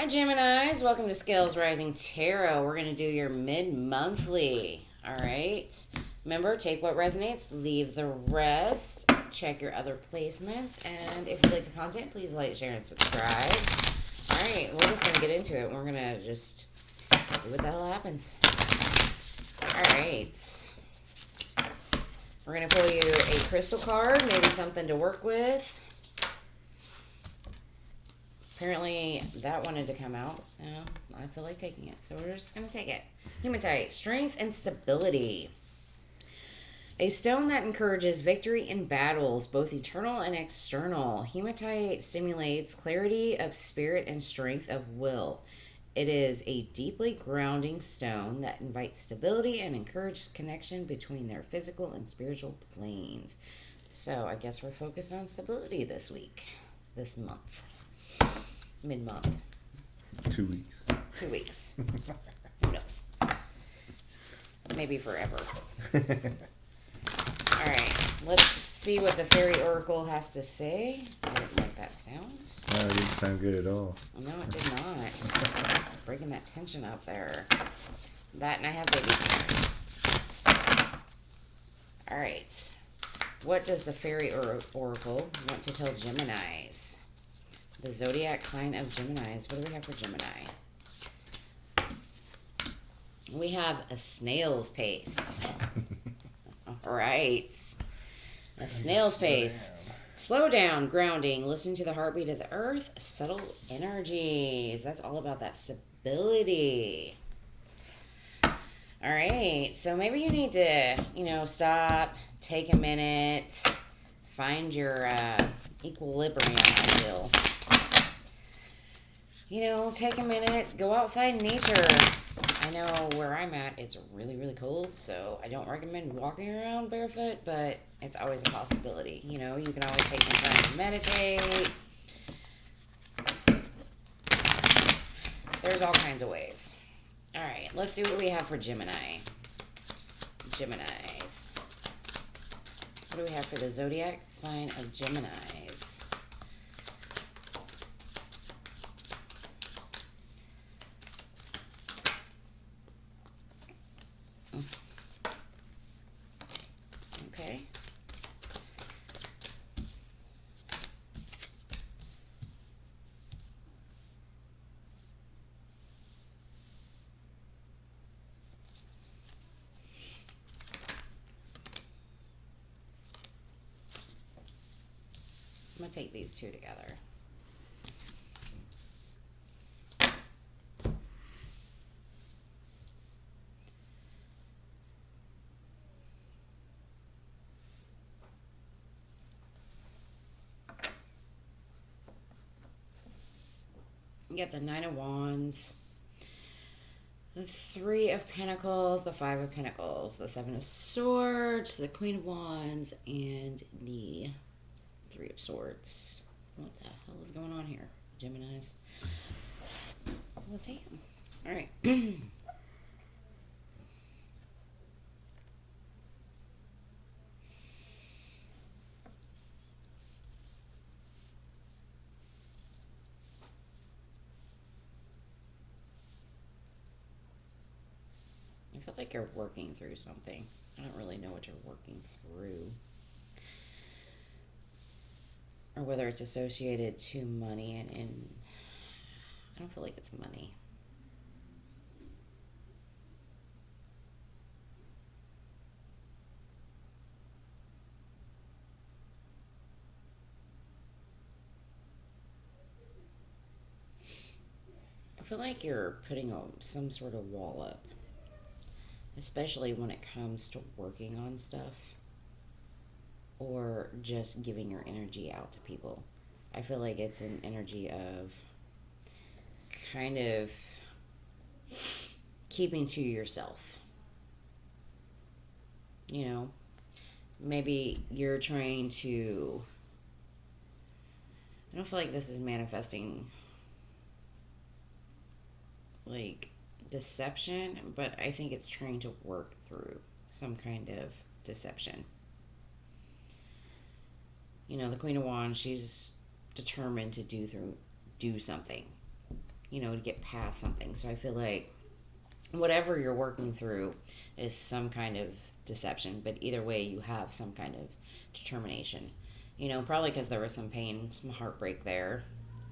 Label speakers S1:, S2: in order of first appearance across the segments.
S1: Hi, Geminis. Welcome to Scales Rising Tarot. We're going to do your mid-monthly. All right. Remember, take what resonates, leave the rest. Check your other placements. And if you like the content, please like, share, and subscribe. All right. We're just going to get into it. We're going to just see what the hell happens. All right. We're going to pull you a crystal card, maybe something to work with. Apparently, that wanted to come out. I feel like taking it, so we're just going to take it. Hematite, strength and stability. A stone that encourages victory in battles, both eternal and external. Hematite stimulates clarity of spirit and strength of will. It is a deeply grounding stone that invites stability and encourages connection between their physical and spiritual planes. So I guess we're focused on stability this week, this month. Mid-month.
S2: 2 weeks.
S1: 2 weeks. Who knows? Maybe forever. Alright, let's see what the Fairy Oracle has to say. I didn't like that sound.
S2: No, it didn't sound good at all.
S1: No, it did not. Breaking that tension up there. That and I have baby sinners. Alright. What does the Fairy Oracle want to tell Geminis? The zodiac sign of Geminis. What do we have for Gemini? We have a snail's pace. All right. A snail's pace. Slow down, grounding, listen to the heartbeat of the earth, subtle energies. That's all about that stability. All right. So maybe you need to, stop, take a minute, find your equilibrium, I feel. Take a minute, go outside in nature. I know where I'm at, it's really, really cold, so I don't recommend walking around barefoot, but it's always a possibility. You can always take some time to meditate. There's all kinds of ways. All right, let's see what we have for Gemini. Geminis. What do we have for the zodiac sign of Geminis? Okay. I'm going to take these two together. You got the Nine of Wands, the Three of Pentacles, the Five of Pentacles, the Seven of Swords, the Queen of Wands, and the Three of Swords. What the hell is going on here, Geminis? Well, damn. All right. I feel like you're working through something. I don't really know what you're working through. Or whether it's associated to money and I don't feel like it's money. I feel like you're putting some sort of wall up. Especially when it comes to working on stuff or just giving your energy out to people. I feel like it's an energy of kind of keeping to yourself. Maybe you're trying to. I don't feel like this is manifesting like deception, but I think it's trying to work through some kind of deception. The Queen of Wands, she's determined to do something. to get past something. So I feel like whatever you're working through is some kind of deception, but either way, you have some kind of determination. Probably because there was some pain, some heartbreak there,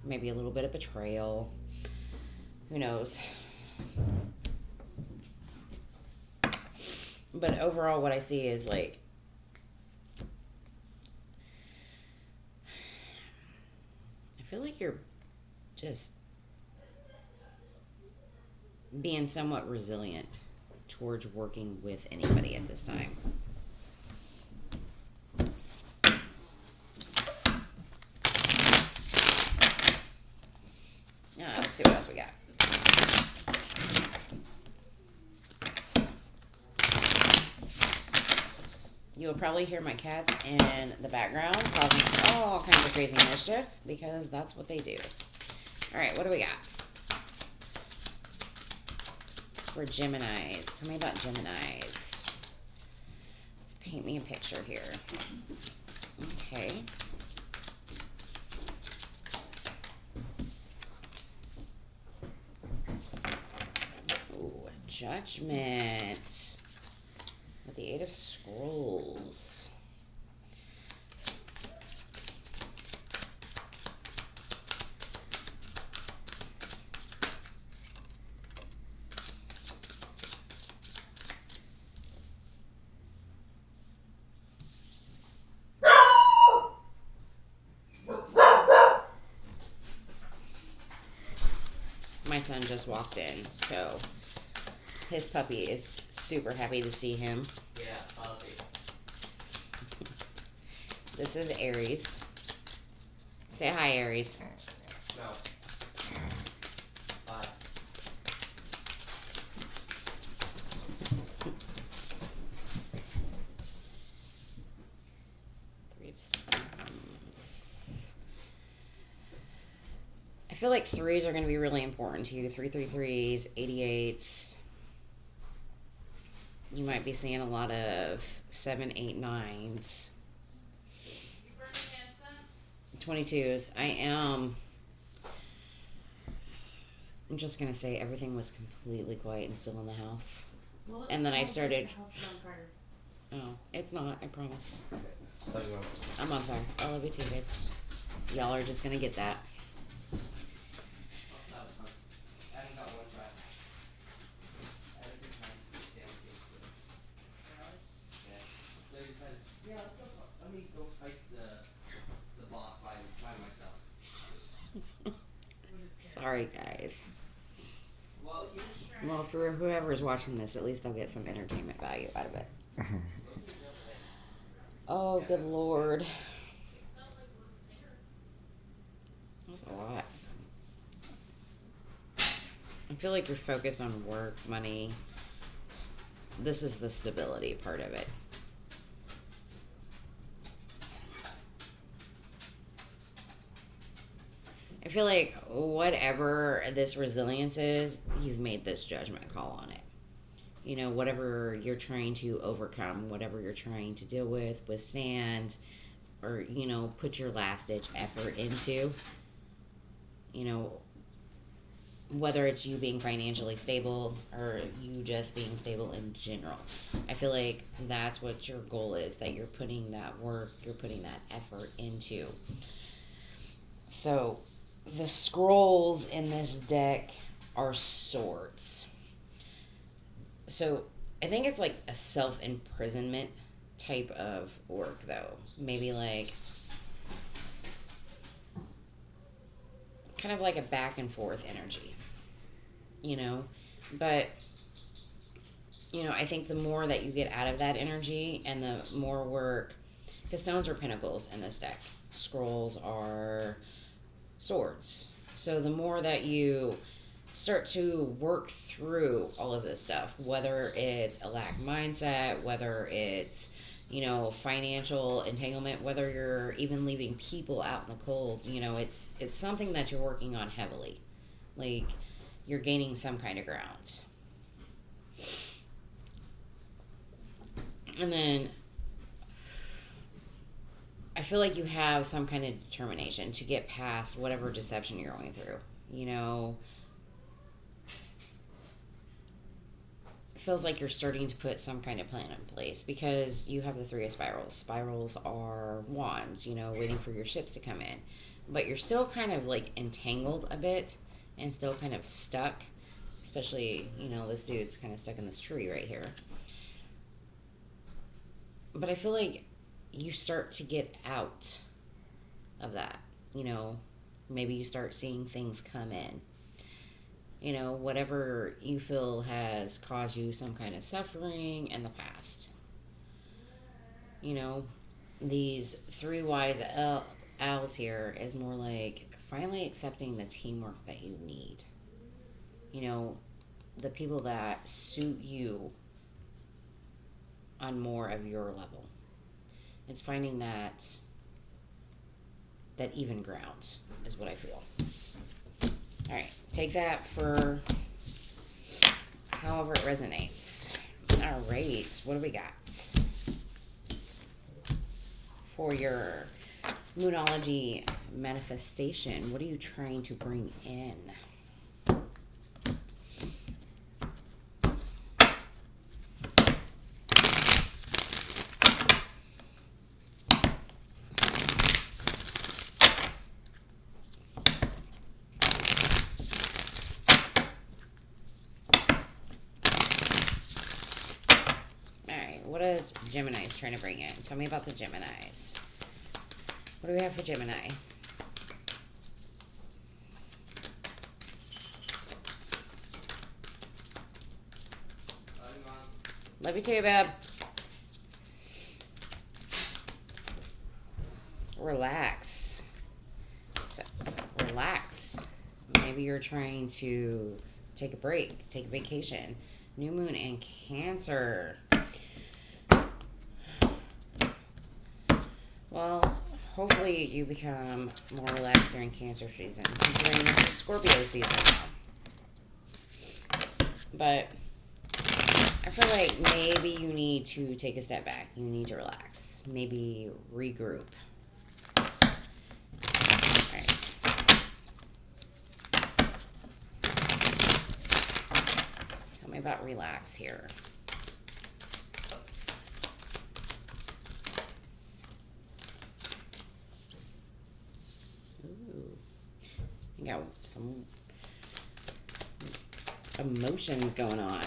S1: maybe a little bit of betrayal. Who knows? But overall, what I see is like, I feel like you're just being somewhat resilient towards working with anybody at this time. Let's see what else we got. You'll probably hear my cats in the background causing all kinds of crazy mischief because that's what they do. All right, what do we got? For Geminis. Tell me about Geminis. Let's paint me a picture here. Okay. Ooh, Judgment. With the Eight of Scrolls. My son just walked in, so his puppy is super happy to see him.
S3: Yeah, puppy.
S1: This is Aries. Say hi, Aries.
S3: No. Bye.
S1: Three of Stones. I feel like threes are going to be really important to you. 333s, 88s. You might be seeing a lot of 7, 8, 9s.
S4: You burning incense?
S1: 22s. I am. I'm just going to say everything was completely quiet and still in the house.
S4: Well,
S1: And then I started.
S4: The house is on fire.
S1: Oh, it's not. I promise.
S3: Tell you what.
S1: I'm on fire. I love you too, babe. Y'all are just going to get that.
S3: I haven't got one try. I had a good time. Damn cake. Yeah. So you decided, yeah, let's go. Let me go fight the boss by myself.
S1: Sorry, guys.
S3: Well, you
S1: Well, for whoever's watching this, at least they'll get some entertainment value out of it. Oh, good lord. That's a lot. I feel like you're focused on work, money. This is the stability part of it. I feel like whatever this resilience is, you've made this judgment call on it. Whatever you're trying to overcome, whatever you're trying to deal with, withstand, or, put your last ditch effort into, whether it's you being financially stable or you just being stable in general. I feel like that's what your goal is, that you're putting that work, you're putting that effort into. So, the scrolls in this deck are swords. So, I think it's like a self-imprisonment type of work, though. Maybe like kind of like a back and forth energy, But, I think the more that you get out of that energy and the more work, because stones are pinnacles in this deck, scrolls are swords. So the more that you start to work through all of this stuff, whether it's a lack mindset, whether it's, financial entanglement, whether you're even leaving people out in the cold, it's something that you're working on heavily. Like, you're gaining some kind of ground. And then I feel like you have some kind of determination to get past whatever deception you're going through. feels like you're starting to put some kind of plan in place because you have the three of spirals. Spirals are wands, you know, waiting for your ships to come in. But you're still kind of like entangled a bit and still kind of stuck. Especially, you know, this dude's kind of stuck in this tree right here. But I feel like you start to get out of that. You know, maybe you start seeing things come in. You know, whatever you feel has caused you some kind of suffering in the past. You know, these three wise owls here is more like finally accepting the teamwork that you need. You know, the people that suit you on more of your level. It's finding that even ground is what I feel. All right, take that for however it resonates. All right, what do we got for your Moonology manifestation? What are you trying to bring in? What is Gemini's trying to bring in? Tell me about the Geminis. What do we have for Gemini? Love you too, babe. Relax. So, relax. Maybe you're trying to take a break, take a vacation. New moon in Cancer. Well, hopefully you become more relaxed during Cancer season, considering this is Scorpio season now. But I feel like maybe you need to take a step back. You need to relax. Maybe regroup. Alright. Tell me about relax here. You got some emotions going on.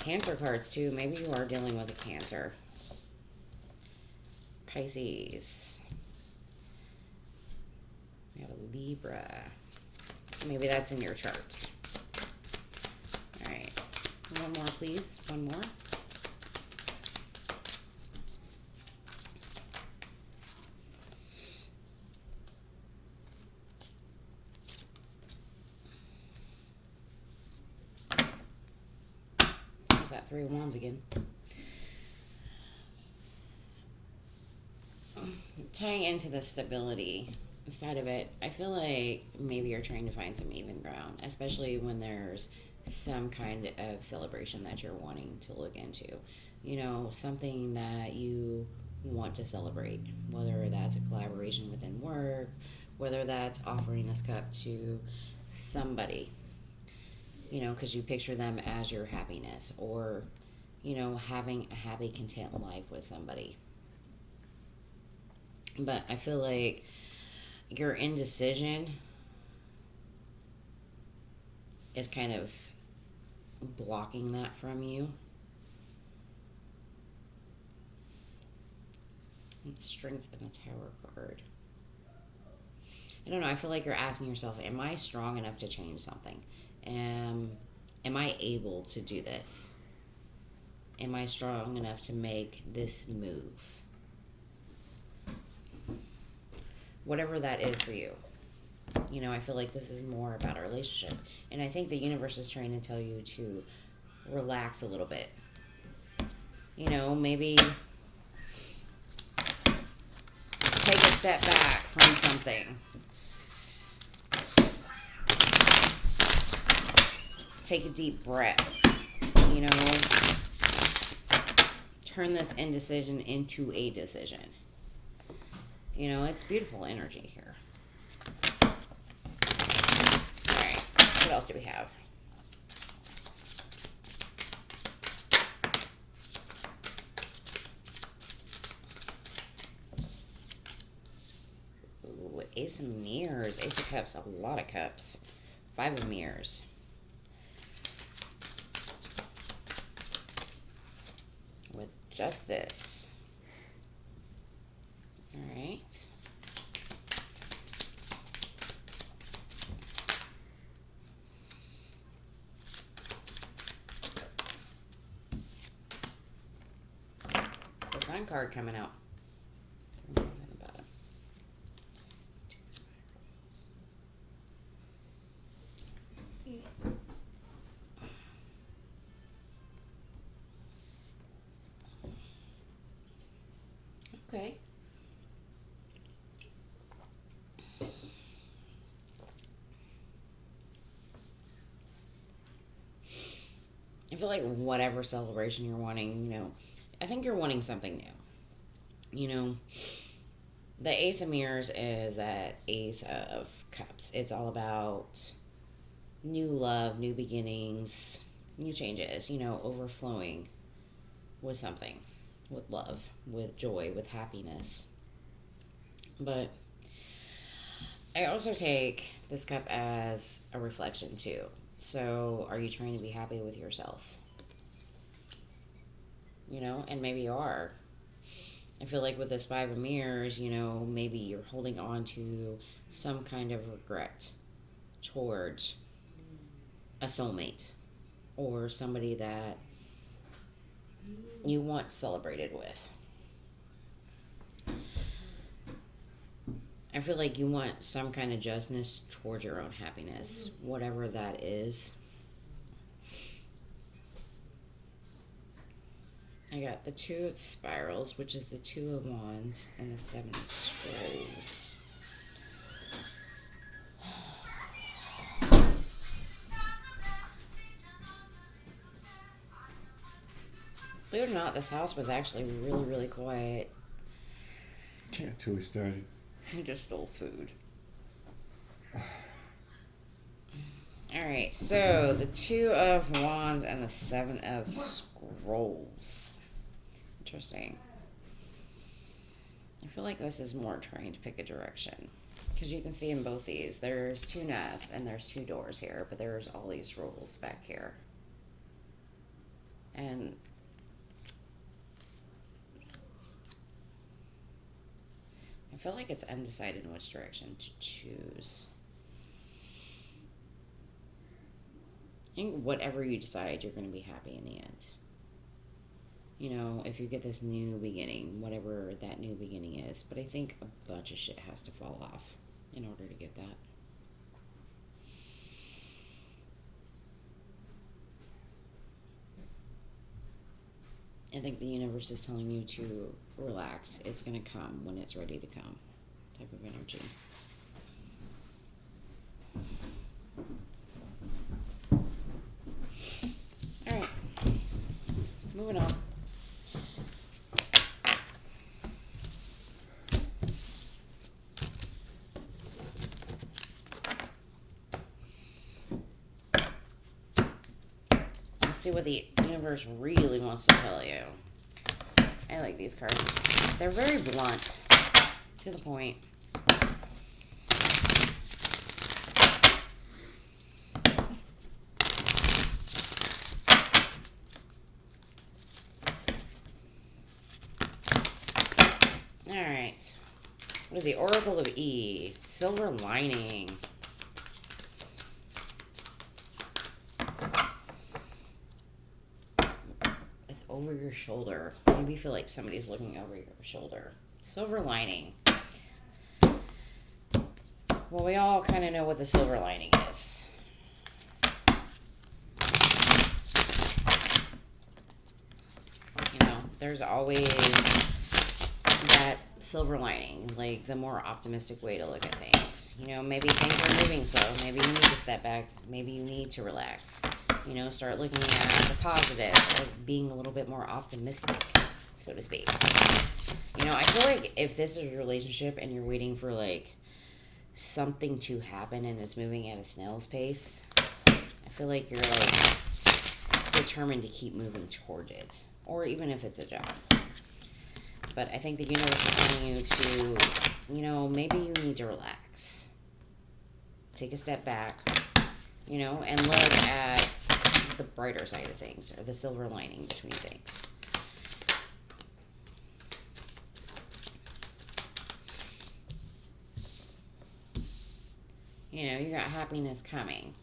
S1: Cancer cards too. Maybe you are dealing with a Cancer. Pisces. We have a Libra. Maybe that's in your chart. Alright. One more, please. One more. That Three of Wands again. Tying into the stability side of it, I feel like maybe you're trying to find some even ground, especially when there's some kind of celebration that you're wanting to look into. You know, something that you want to celebrate, whether that's a collaboration within work, whether that's offering this cup to somebody. You know, because you picture them as your happiness, or, you know, having a happy, content life with somebody. But I feel like your indecision is kind of blocking that from you. Strength in the Tower card. I don't know, I feel like you're asking yourself, am I strong enough to change something? Am I able to do this? Am I strong enough to make this move? Whatever that is for you. You know, I feel like this is more about a relationship. And I think the universe is trying to tell you to relax a little bit. You know, maybe take a step back from something. Take a deep breath, you know, turn this indecision into a decision. You know, it's beautiful energy here. All right, what else do we have? Ace of Mirrors. Ace of Cups. A lot of cups. 5 of Mirrors. With Justice. Alright. The Sun card coming out. Okay. I feel like whatever celebration you're wanting, you know, I think you're wanting something new. You know, the Ace of Mirrors is that Ace of Cups. It's all about new love, new beginnings, new changes, you know, overflowing with something, with love, with joy, with happiness. But I also take this cup as a reflection too. So, are you trying to be happy with yourself? You know, and maybe you are. I feel like with this 5 of Mirrors, you know, maybe you're holding on to some kind of regret towards a soulmate or somebody that you once celebrated with. I feel like you want some kind of justness towards your own happiness, whatever that is. I got the 2 of Spirals, which is the 2 of Wands, and the 7 of Scrolls. Believe it or not, this house was actually really, really quiet.
S2: Yeah, until we started.
S1: He just stole food. Alright, so the 2 of Wands and the 7 of Scrolls. Interesting. I feel like this is more trying to pick a direction. Because you can see in both these, there's 2 nests and there's 2 doors here, but there's all these rules back here. And I feel like it's undecided in which direction to choose. I think whatever you decide, you're going to be happy in the end. You know, if you get this new beginning, whatever that new beginning is. But I think a bunch of shit has to fall off in order to get that. I think the universe is telling you to relax. It's going to come when it's ready to come, type of energy. All right, moving on. Let's see what the universe really wants to tell you. I like these cards. They're very blunt, to the point. Alright. What is the Oracle of E? Silver lining. It's over your shoulder. Maybe you feel like somebody's looking over your shoulder. Silver lining. Well, we all kind of know what the silver lining is. You know, there's always that silver lining, like the more optimistic way to look at things. You know, maybe things are moving slow. Maybe you need to step back. Maybe you need to relax. You know, start looking at the positive, or being a little bit more optimistic, so to speak. You know, I feel like if this is a relationship and you're waiting for like something to happen and it's moving at a snail's pace, I feel like you're like determined to keep moving toward it, or even if it's a job. but I think the universe is telling you to, maybe you need to relax. Take a step back, and look at the brighter side of things, or the silver lining between things. You got happiness coming.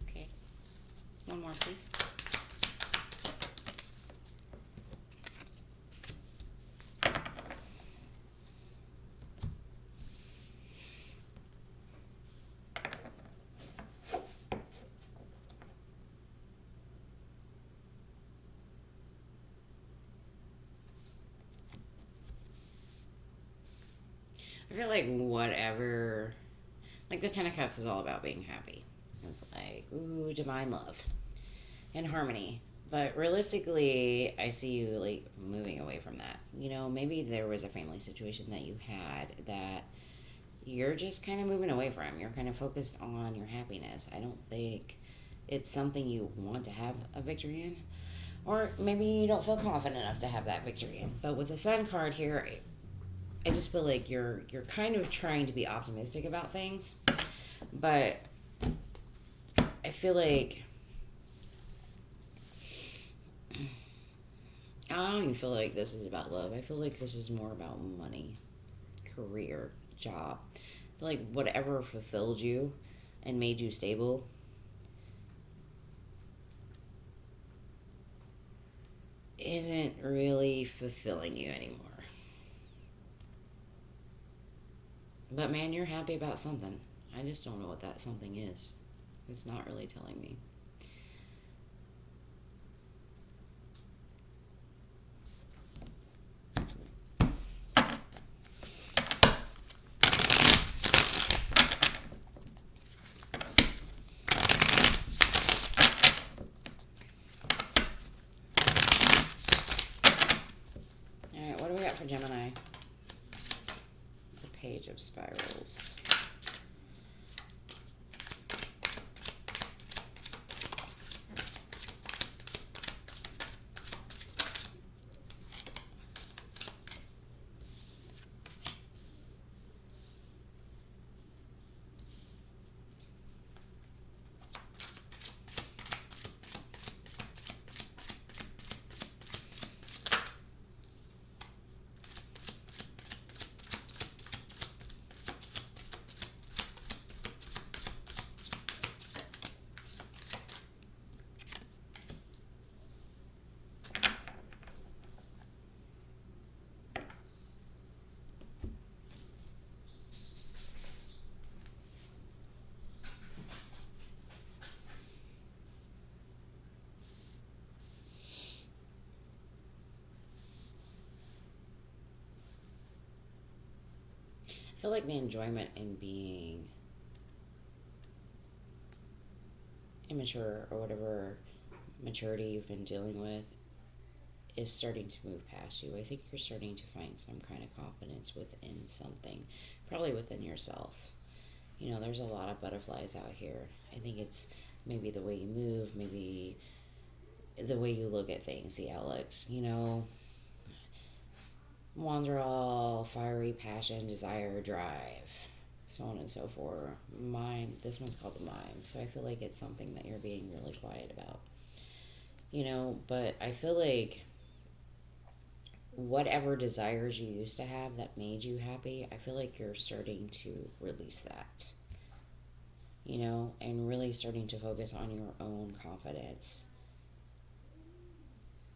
S1: Okay. One more, please. I feel like whatever, like the Ten of Cups is all about being happy. It's like, ooh, divine love and harmony. But realistically, I see you like moving away from that. Maybe there was a family situation that you had that you're just kind of moving away from. You're kind of focused on your happiness. I don't think it's something you want to have a victory in. Or maybe you don't feel confident enough to have that victory in. But with the Sun card here, I just feel like you're kind of trying to be optimistic about things, but I feel like I don't even feel like this is about love. I feel like this is more about money, career, job. I feel like whatever fulfilled you and made you stable isn't really fulfilling you anymore. But man, you're happy about something. I just don't know what that something is. It's not really telling me. Alright, what do we got for Gemini? The Page of Spirals. I feel like the enjoyment in being immature or whatever maturity you've been dealing with is starting to move past you. I think you're starting to find some kind of confidence within something, probably within yourself. There's a lot of butterflies out here. I think it's maybe the way you move, maybe the way you look at things, the outlooks. Wands are all fiery, passion, desire, drive, so on and so forth. Mime, this one's called the mime, so I feel like it's something that you're being really quiet about. But I feel like whatever desires you used to have that made you happy, I feel like you're starting to release that. And really starting to focus on your own confidence.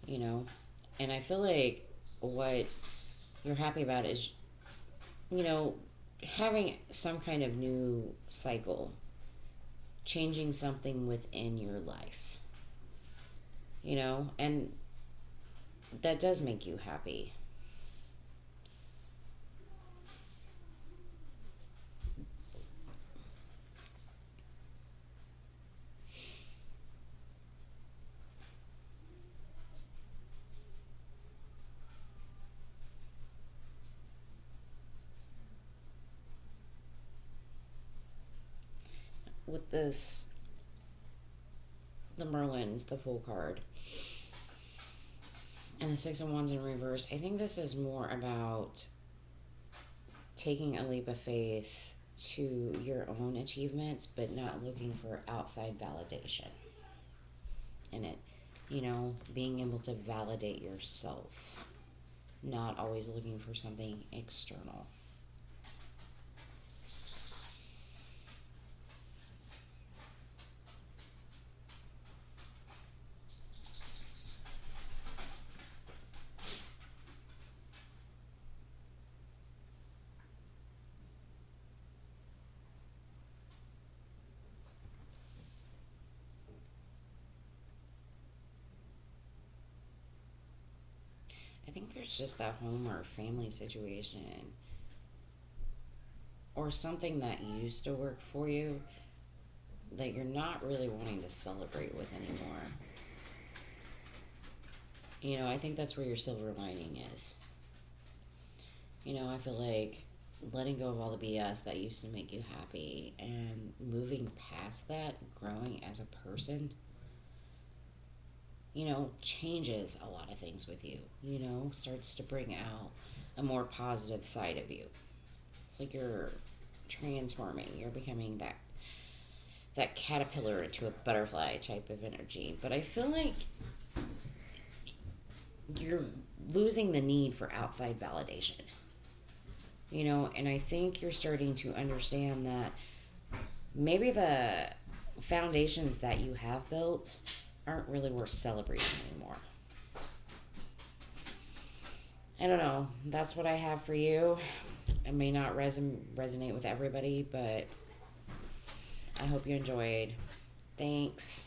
S1: And I feel like what you're happy about is, having some kind of new cycle, changing something within your life, and that does make you happy. with this, the Merlin's, the Fool card, and the Six of Wands in reverse, I think this is more about taking a leap of faith to your own achievements, but not looking for outside validation in it. You know, being able to validate yourself, not always looking for something external. I think there's just a home or family situation or something that used to work for you that you're not really wanting to celebrate with anymore. You know, I think that's where your silver lining is. You know, I feel like letting go of all the BS that used to make you happy and moving past that, growing as a person, you know, changes a lot of things with you, you know, starts to bring out a more positive side of you. It's like you're transforming, you're becoming that caterpillar into a butterfly type of energy. But I feel like you're losing the need for outside validation. You know, and I think you're starting to understand that maybe the foundations that you have built aren't really worth celebrating anymore. I don't know. That's what I have for you. It may not resonate with everybody, but I hope you enjoyed. Thanks.